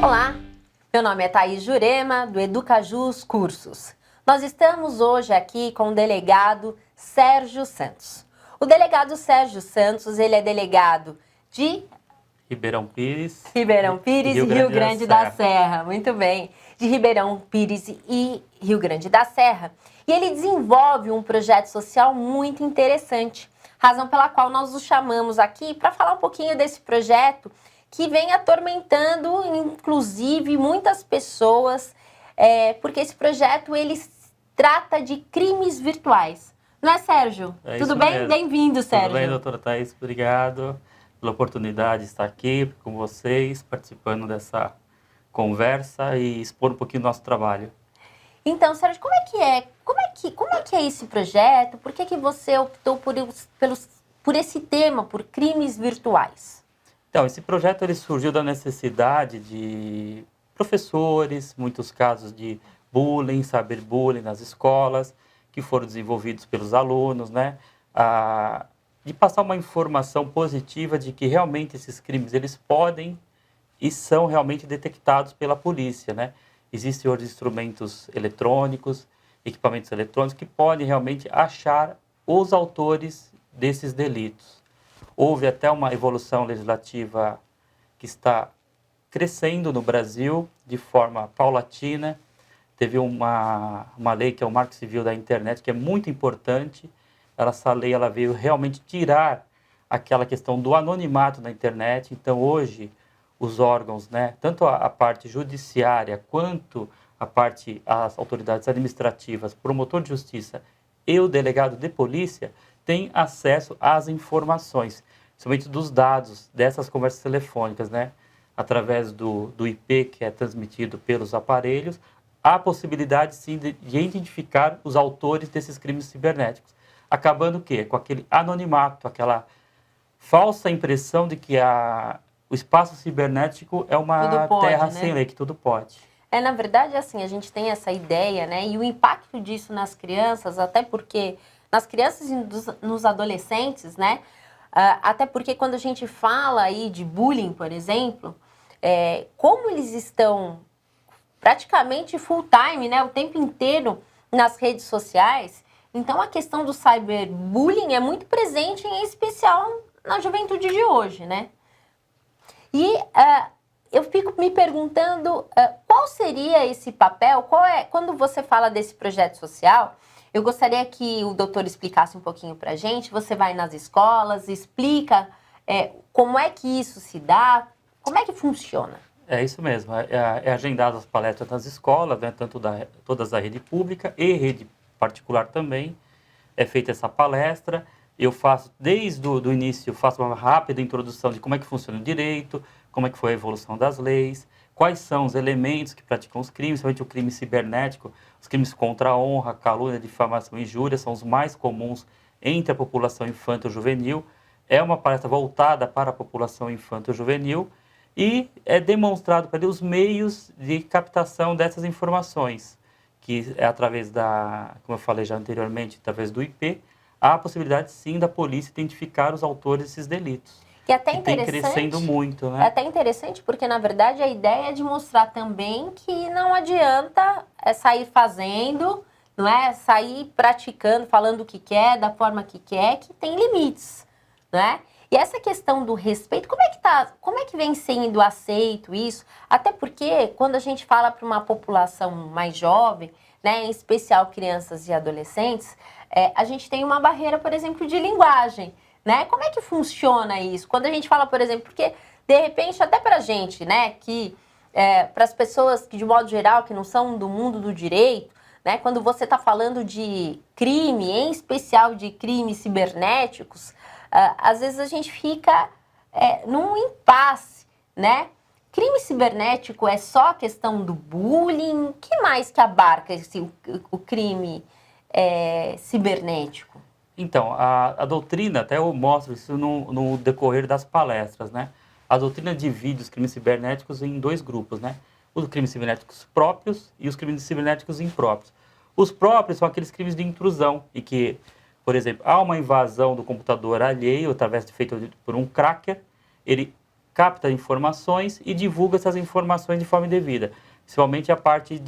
Olá, meu nome é Thaís Jurema, do Educajus Cursos. Nós estamos hoje aqui com o delegado Sérgio Santos. O delegado Sérgio Santos, ele é delegado de Ribeirão Pires e Rio Grande da Serra. Muito bem, de Ribeirão Pires e Rio Grande da Serra. E ele desenvolve um projeto social muito interessante, razão pela qual nós o chamamos aqui para falar um pouquinho desse projeto que vem atormentando, inclusive, muitas pessoas, porque esse projeto ele trata de crimes virtuais. Não é, Sérgio? Tudo bem? Bem-vindo, Sérgio. Tudo bem, doutora Thaís? Obrigado pela oportunidade de estar aqui com vocês, participando dessa conversa e expor um pouquinho do nosso trabalho. Então, Sérgio, como é que é esse projeto? Por que você optou por esse tema, por crimes virtuais? Então, esse projeto ele surgiu da necessidade de professores, muitos casos de bullying, cyberbullying nas escolas, que foram desenvolvidos pelos alunos, né? De passar uma informação positiva de que realmente esses crimes eles podem e são realmente detectados pela polícia, né? Existem hoje instrumentos eletrônicos, equipamentos eletrônicos que podem realmente achar os autores desses delitos. Houve até uma evolução legislativa que está crescendo no Brasil de forma paulatina. Teve uma lei que é o Marco Civil da Internet, que é muito importante. Essa lei ela veio realmente tirar aquela questão do anonimato na internet. Então, hoje, os órgãos, né, tanto a parte judiciária quanto as autoridades administrativas, promotor de justiça e o delegado de polícia, têm acesso às informações, somente dos dados dessas conversas telefônicas, né, através do IP que é transmitido pelos aparelhos, há a possibilidade, sim, de identificar os autores desses crimes cibernéticos. Acabando o quê? Com aquele anonimato, aquela falsa impressão de que o espaço cibernético é uma terra sem lei, que tudo pode. Na verdade, assim, a gente tem essa ideia, né? E o impacto disso nas crianças, até porque nas crianças e nos adolescentes, né? Até porque quando a gente fala aí de bullying, por exemplo, como eles estão praticamente full time, né? O tempo inteiro nas redes sociais, então a questão do cyberbullying é muito presente, em especial na juventude de hoje, né? E eu fico me perguntando qual seria esse papel, quando você fala desse projeto social, eu gostaria que o doutor explicasse um pouquinho pra gente. Você vai nas escolas, explica como é que isso se dá, como é que funciona? É isso mesmo, é agendado as palestras nas escolas, né, tanto todas da rede pública e rede particular também, é feita essa palestra. Eu faço, desde o início, faço uma rápida introdução de como é que funciona o direito, como é que foi a evolução das leis, quais são os elementos que praticam os crimes, principalmente o crime cibernético, os crimes contra a honra, calúnia, difamação e injúria, são os mais comuns entre a população infanto-juvenil. É uma palestra voltada para a população infanto-juvenil e é demonstrado para ele os meios de captação dessas informações, que é através como eu falei já anteriormente, através do IP, há a possibilidade, sim, da polícia identificar os autores desses delitos. Que até que tem crescendo muito, né? É até interessante porque, na verdade, a ideia é de mostrar também que não adianta sair fazendo, não é? Sair praticando, falando o que quer, da forma que quer, que tem limites, não é? E essa questão do respeito, como é que vem sendo aceito isso? Até porque, quando a gente fala para uma população mais jovem, né, em especial crianças e adolescentes, a gente tem uma barreira, por exemplo, de linguagem, né? Como é que funciona isso? Quando a gente fala, por exemplo, porque, de repente, até para a gente, né, que para as pessoas que, de modo geral, que não são do mundo do direito, né, quando você está falando de crime, em especial de crimes cibernéticos, às vezes a gente fica num impasse, né? Crime cibernético é só a questão do bullying? O que mais que abarca o crime cibernético? Então, a doutrina, até eu mostro isso no decorrer das palestras, né? A doutrina divide os crimes cibernéticos em dois grupos, né? Os crimes cibernéticos próprios e os crimes cibernéticos impróprios. Os próprios são aqueles crimes de intrusão, e que, por exemplo, há uma invasão do computador alheio, através de feito por um cracker, ele capta informações e divulga essas informações de forma indevida, principalmente a parte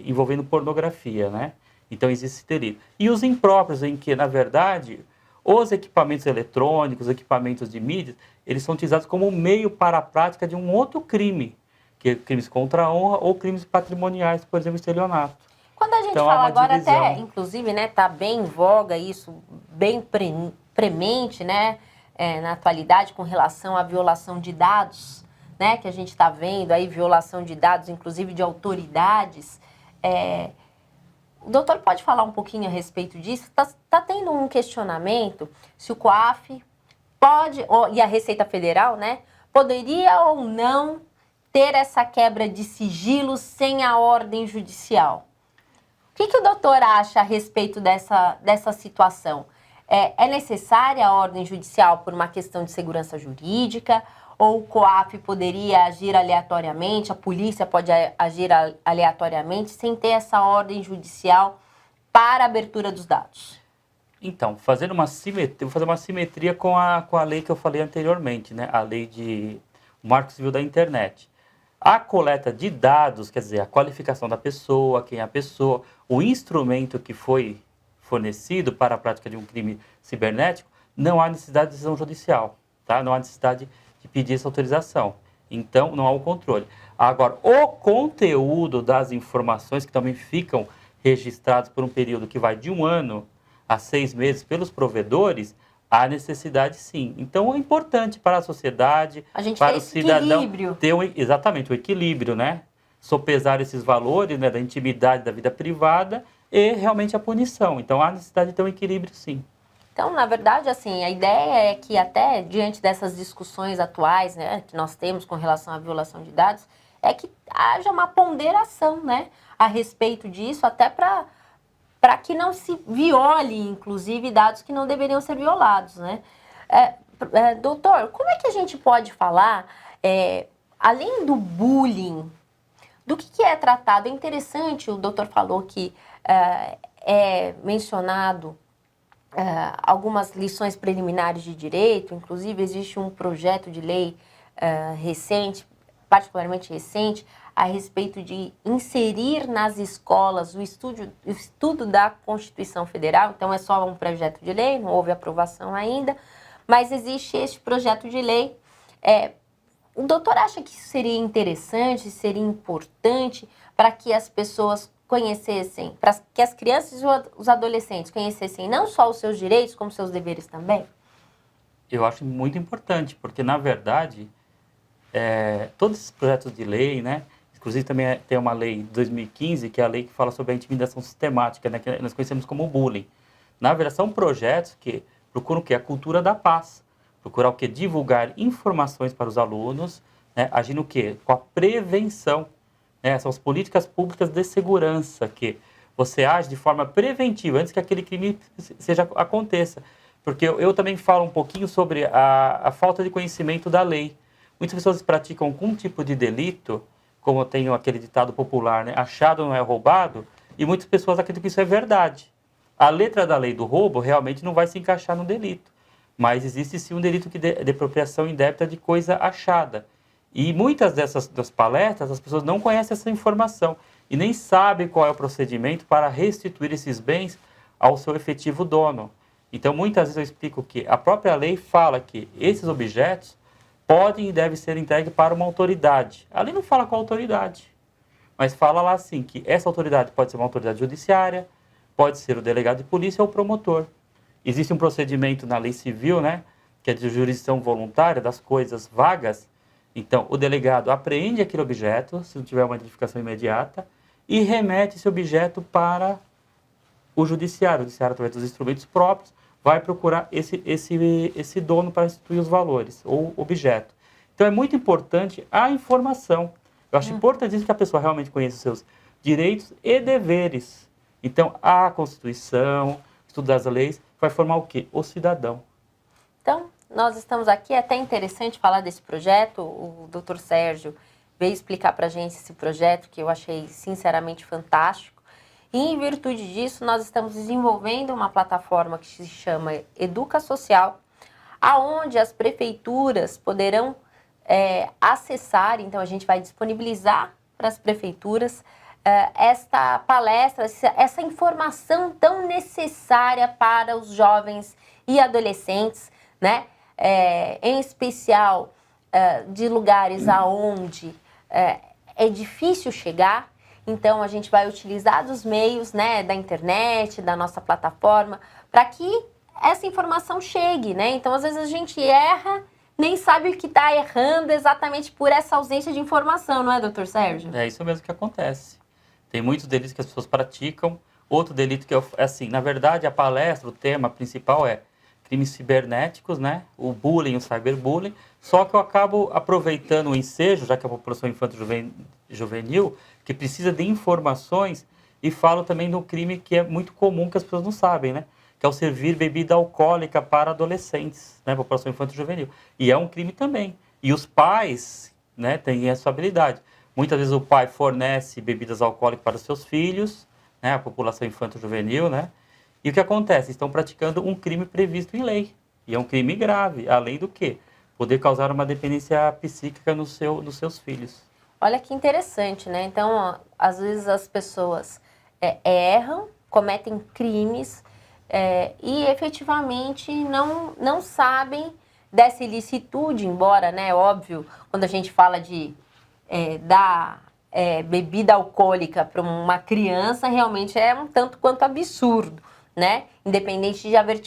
envolvendo pornografia, né? Então existe esse delito. E os impróprios, em que, na verdade, os equipamentos eletrônicos, os equipamentos de mídia, eles são utilizados como meio para a prática de um outro crime, que é crimes contra a honra ou crimes patrimoniais, por exemplo, estelionato. Quando a gente Então, fala há uma agora divisão. até, inclusive, né, tá bem em voga isso, bem premente, né, na atualidade com relação à violação de dados, né, que a gente está vendo aí, violação de dados, inclusive de autoridades. O doutor pode falar um pouquinho a respeito disso? Tá tendo um questionamento se o COAF pode, e a Receita Federal, né, poderia ou não ter essa quebra de sigilo sem a ordem judicial. O que o doutor acha a respeito dessa situação? É necessária a ordem judicial por uma questão de segurança jurídica? Ou o COAF poderia agir aleatoriamente, a polícia pode agir aleatoriamente, sem ter essa ordem judicial para a abertura dos dados? Então, vou fazer uma simetria com a lei que eu falei anteriormente, né? A lei de Marco Civil da Internet. A coleta de dados, quer dizer, a qualificação da pessoa, quem é a pessoa, o instrumento que foi fornecido para a prática de um crime cibernético, não há necessidade de decisão judicial, tá? Não há necessidade de pedir essa autorização. Então, não há o controle. Agora, o conteúdo das informações que também ficam registrados por um período que vai de 1 ano a 6 meses pelos provedores, há necessidade sim. Então é importante para a sociedade, para o cidadão ter exatamente o equilíbrio, né? Sopesar esses valores, né, da intimidade da vida privada e realmente a punição. Então há necessidade de ter um equilíbrio sim. Então, na verdade, assim, a ideia é que até diante dessas discussões atuais, né, que nós temos com relação à violação de dados, é que haja uma ponderação, né, a respeito disso, até para que não se viole, inclusive, dados que não deveriam ser violados, né? Doutor, como é que a gente pode falar, além do bullying, do que é tratado? É interessante, o doutor falou que é mencionado algumas lições preliminares de direito, inclusive existe um projeto de lei recente, particularmente recente, a respeito de inserir nas escolas o estudo da Constituição Federal. Então, é só um projeto de lei, não houve aprovação ainda, mas existe este projeto de lei. O doutor acha que isso seria interessante, seria importante para que as pessoas conhecessem, para que as crianças e os adolescentes conhecessem não só os seus direitos, como seus deveres também? Eu acho muito importante, porque, na verdade, todos esses projetos de lei, né? Inclusive também tem uma lei de 2015, que é a lei que fala sobre a intimidação sistemática, né, que nós conhecemos como bullying. Na verdade, são projetos que procuram o quê? A cultura da paz. Procurar o quê? Divulgar informações para os alunos, né, agindo o quê? Com a prevenção. Né, são as políticas públicas de segurança, que você age de forma preventiva, antes que aquele crime aconteça. Porque eu também falo um pouquinho sobre a falta de conhecimento da lei. Muitas pessoas praticam algum tipo de delito, como eu tenho aquele ditado popular, né? Achado não é roubado, e muitas pessoas acreditam que isso é verdade. A letra da lei do roubo realmente não vai se encaixar no delito, mas existe sim um delito de apropriação indébita de coisa achada. E muitas das palestras, as pessoas não conhecem essa informação e nem sabem qual é o procedimento para restituir esses bens ao seu efetivo dono. Então, muitas vezes eu explico que a própria lei fala que esses objetos podem e devem ser entregues para uma autoridade. A lei não fala qual autoridade, mas fala lá assim que essa autoridade pode ser uma autoridade judiciária, pode ser o delegado de polícia ou o promotor. Existe um procedimento na lei civil, né, que é de jurisdição voluntária das coisas vagas. Então, o delegado apreende aquele objeto, se não tiver uma identificação imediata, e remete esse objeto para o judiciário. O judiciário, através dos instrumentos próprios, vai procurar esse dono para restituir os valores, ou objeto. Então, é muito importante a informação. Eu acho importantíssimo que a pessoa realmente conheça os seus direitos e deveres. Então, a Constituição, estudo das leis, vai formar o quê? O cidadão. Então, nós estamos aqui, é até interessante falar desse projeto. O doutor Sérgio veio explicar para a gente esse projeto, que eu achei sinceramente fantástico. E, em virtude disso, nós estamos desenvolvendo uma plataforma que se chama Educa Social, aonde as prefeituras poderão acessar, então a gente vai disponibilizar para as prefeituras esta palestra, essa informação tão necessária para os jovens e adolescentes, né? Em especial de lugares aonde é difícil chegar. Então a gente vai utilizar dos meios, né, da internet, da nossa plataforma, para que essa informação chegue, né? Então às vezes a gente erra, nem sabe o que está errando exatamente por essa ausência de informação, não é, doutor Sérgio? É isso mesmo que acontece. Tem muitos delitos que as pessoas praticam. Outro delito que é assim, na verdade, a palestra, o tema principal é crimes cibernéticos, né? O bullying, o cyberbullying. Só que eu acabo aproveitando o ensejo, já que a população infanto-juvenil, que precisa de informações, e falo também do crime que é muito comum, que as pessoas não sabem, né? Que é o servir bebida alcoólica para adolescentes, né? População infanto-juvenil. E é um crime também. E os pais, né, têm essa habilidade. Muitas vezes o pai fornece bebidas alcoólicas para os seus filhos, né, a população infanto-juvenil, né? E o que acontece? Estão praticando um crime previsto em lei. E é um crime grave, além do quê? Poder causar uma dependência psíquica nos seus filhos. Olha que interessante, né? Então, ó, às vezes as pessoas erram, cometem crimes e efetivamente não sabem dessa ilicitude, embora, né, óbvio, quando a gente fala de dar bebida alcoólica para uma criança, realmente é um tanto quanto absurdo, né? Independente de haver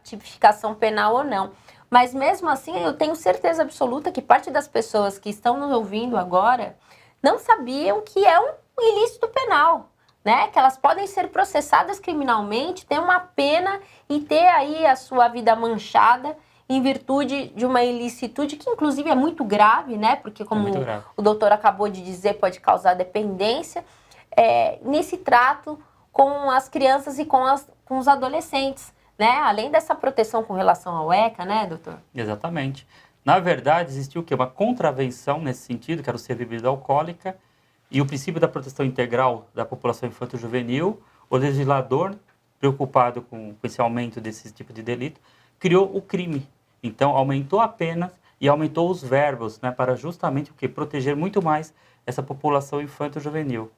tipificação penal ou não. Mas mesmo assim, eu tenho certeza absoluta que parte das pessoas que estão nos ouvindo agora não sabiam que é um ilícito penal, né? Que elas podem ser processadas criminalmente, ter uma pena e ter aí a sua vida manchada em virtude de uma ilicitude que inclusive é muito grave, né? Porque como o doutor acabou de dizer, pode causar dependência nesse trato com as crianças e com os adolescentes, né? Além dessa proteção com relação ao ECA, né, doutor? Exatamente. Na verdade, existiu o quê? Uma contravenção nesse sentido, que era o servir bebida alcoólica, e o princípio da proteção integral da população infanto-juvenil. O legislador, preocupado com esse aumento desse tipo de delito, criou o crime. Então, aumentou a pena e aumentou os verbos, né, para justamente o quê? Proteger muito mais essa população infanto-juvenil.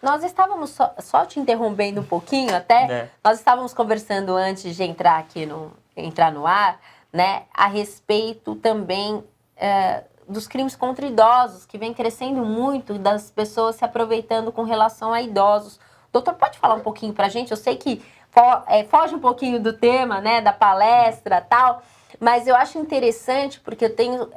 Nós estávamos, só te interrompendo um pouquinho até, nós estávamos conversando antes de entrar no ar, né, a respeito também dos crimes contra idosos, que vem crescendo muito, das pessoas se aproveitando com relação a idosos. Doutor, pode falar um pouquinho para a gente? Eu sei que foge um pouquinho do tema, né, da palestra e tal, mas eu acho interessante porque eu tenho,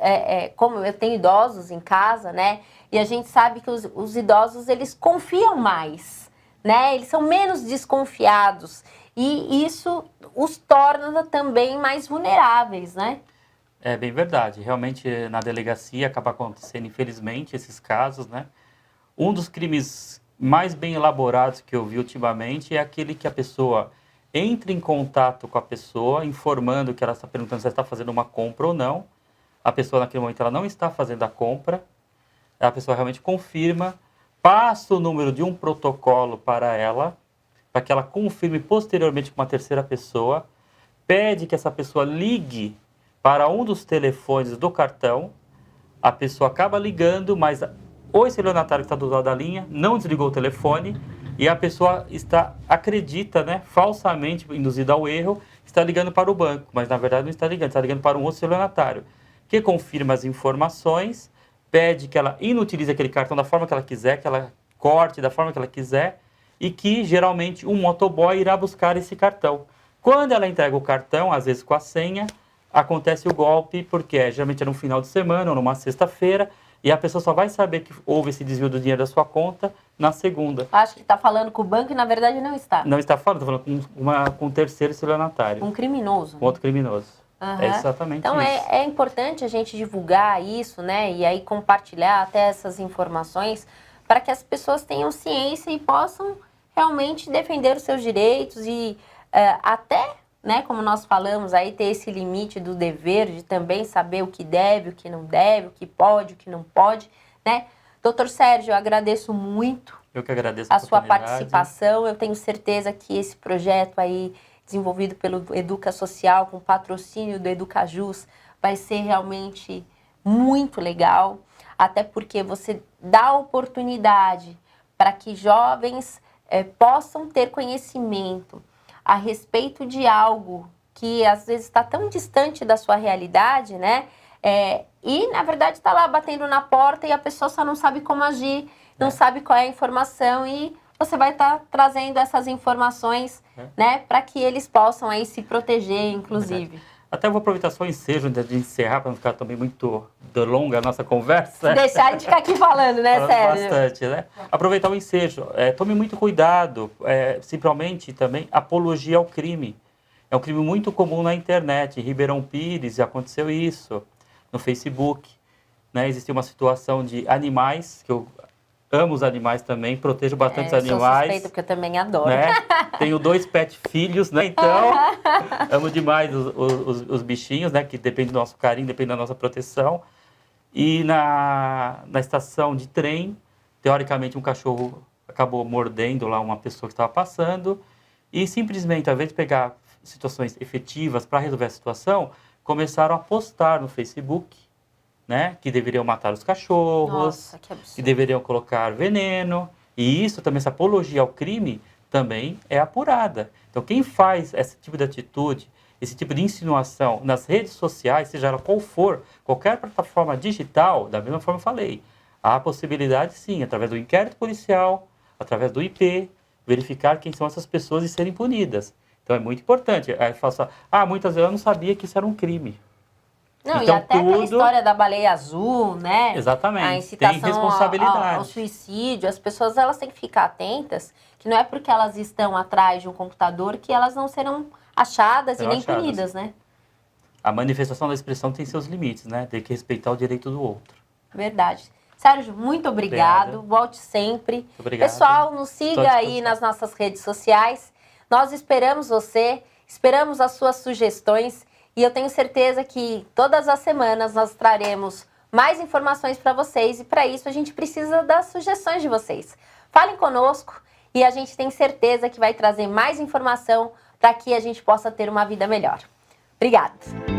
como eu tenho idosos em casa, né, e a gente sabe que os idosos, eles confiam mais, né, eles são menos desconfiados e isso os torna também mais vulneráveis, né? É bem verdade. Realmente, na delegacia acaba acontecendo, infelizmente, esses casos, né? Um dos crimes mais bem elaborados que eu vi ultimamente é aquele que a pessoa entra em contato com a pessoa, informando que ela está perguntando se ela está fazendo uma compra ou não. A pessoa, naquele momento, ela não está fazendo a compra. A pessoa realmente confirma, passa o número de um protocolo para ela, para que ela confirme posteriormente com uma terceira pessoa, pede que essa pessoa ligue para um dos telefones do cartão. A pessoa acaba ligando, mas o estelionatário que está do outro lado da linha não desligou o telefone e a pessoa acredita, né, falsamente, induzida ao erro, está ligando para o banco, mas na verdade não está ligando para um outro estelionatário, que confirma as informações, pede que ela inutilize aquele cartão da forma que ela quiser, que ela corte da forma que ela quiser, e que geralmente um motoboy irá buscar esse cartão. Quando ela entrega o cartão, às vezes com a senha, acontece o golpe, porque geralmente é no final de semana ou numa sexta-feira, e a pessoa só vai saber que houve esse desvio do dinheiro da sua conta na segunda. Acho que está falando com o banco e na verdade não está. Não está falando, está falando com um terceiro estelionatário. Um criminoso. Com outro criminoso. Uhum. É exatamente então, isso. Então é importante a gente divulgar isso, né? E aí compartilhar até essas informações para que as pessoas tenham ciência e possam realmente defender os seus direitos e até, né, como nós falamos aí, ter esse limite do dever de também saber o que deve, o que não deve, o que pode, o que não pode, né? Doutor Sérgio, eu agradeço muito. Eu que agradeço a sua participação. Eu tenho certeza que esse projeto aí, desenvolvido pelo Educa Social, com patrocínio do Educajus, vai ser realmente muito legal, até porque você dá oportunidade para que jovens possam ter conhecimento a respeito de algo que às vezes está tão distante da sua realidade, né? E, na verdade, está lá batendo na porta e a pessoa só não sabe como agir, não sabe qual é a informação e você vai estar trazendo essas informações, né, para que eles possam aí se proteger, inclusive. Até vou aproveitar só o ensejo antes de encerrar, para não ficar também muito longa a nossa conversa. Deixar de ficar aqui falando, né, Falando Sérgio? bastante, né? Aproveitar o ensejo. Tome muito cuidado, simplesmente também apologia ao crime. É um crime muito comum na internet. Em Ribeirão Pires aconteceu isso, no Facebook. Né? Existe uma situação de animais, que eu amo os animais também, protejo bastante os animais. Sou suspeita, porque eu também adoro. Né? Tenho 2 pet filhos, né? Então, amo demais os bichinhos, né? Que depende do nosso carinho, depende da nossa proteção. E na estação de trem, teoricamente, um cachorro acabou mordendo lá uma pessoa que estava passando e simplesmente, ao invés de pegar situações efetivas para resolver a situação, começaram a postar no Facebook, né, que deveriam matar os cachorros, Nossa, que absurdo. que deveriam colocar veneno. E isso também, essa apologia ao crime, também é apurada. Então, quem faz esse tipo de atitude, esse tipo de insinuação nas redes sociais, seja ela qual for, qualquer plataforma digital, da mesma forma que eu falei, há a possibilidade, sim, através do inquérito policial, através do IP, verificar quem são essas pessoas e serem punidas. Então, é muito importante. Aí faço, muitas vezes eu não sabia que isso era um crime. Não, então, e até aquela história da baleia azul, né? Exatamente. A incitação tem responsabilidade. ao suicídio. As pessoas elas têm que ficar atentas, que não é porque elas estão atrás de um computador que elas não serão achadas e nem punidas, né? A manifestação da expressão tem seus limites, né? Tem que respeitar o direito do outro. Verdade. Sérgio, muito obrigado. Volte sempre. Muito obrigado. Pessoal, nos siga aí nas nossas redes sociais. Nós esperamos você, esperamos as suas sugestões. E eu tenho certeza que todas as semanas nós traremos mais informações para vocês. E para isso a gente precisa das sugestões de vocês. Falem conosco e a gente tem certeza que vai trazer mais informação para que a gente possa ter uma vida melhor. Obrigada!